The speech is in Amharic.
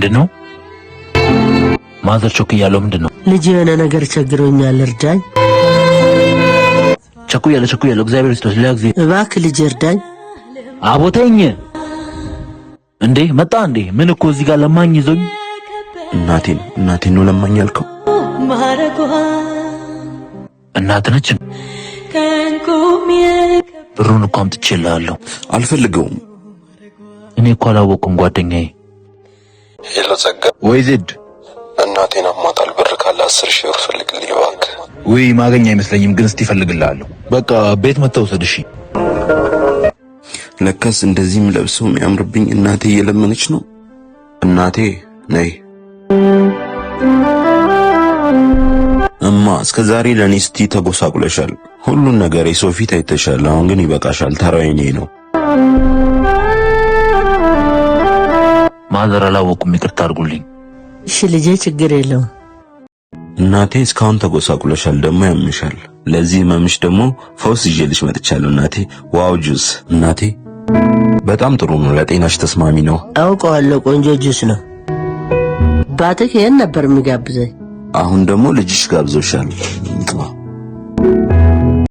ምንድነው ማዘር ቸኩያለሁ ምንድነው ልጅ የሆነ ነገር ቸግሮኛል እርዳኝ ቸኩያለሁ እግዚአብሔር ይስጥህ ለጊዜ እባክህ ልጅ እርዳኝ አቦተኝ እንዴ መጣ እንዴ ምን እኮ እዚህ ጋር ለማኝ ይዞኝ እናቴን ነው ለማኝ ያልከው እናት ነች ብሩን እኮ አምጥቼልሃለሁ አልፈልገውም እኔ እኮ አላወኩም ጓደኛዬ ሄሎ ጸጋ ወይ ዜድ እናቴን አሟታል ብር ካለ 10 ሺህ ብር ፈልግልኝ እባክህ ወይ ማገኛ አይመስለኝም ግን እስቲ ፈልግልሃለሁ በቃ ቤት መተው ሰድ እሺ ለካስ እንደዚህም ለብሰው የሚያምርብኝ እናቴ እየለመነች ነው እናቴ ነይ እማ እስከዛሬ ለኔ ስቲ ተጎሳቁለሻል ሁሉን ነገር የሶፊት አይተሻል አሁን ግን ይበቃሻል ተራዬ ነው ማዘር አላወኩም ይቅርታ አድርጉልኝ እሺ ልጄ ችግር የለውም እናቴ እስካሁን ተጎሳቁለሻል ደግሞ ያምሻል ለዚህ መምሽ ደግሞ ፈውስ ይዤልሽ መጥቻለሁ እናቴ ዋው ጁስ እናቴ በጣም ጥሩ ነው ለጤናሽ ተስማሚ ነው አውቀዋለሁ ቆንጆ ጁስ ነው ባትክ ነበር የሚጋብዘኝ አሁን ደግሞ ልጅሽ ጋብዞሻል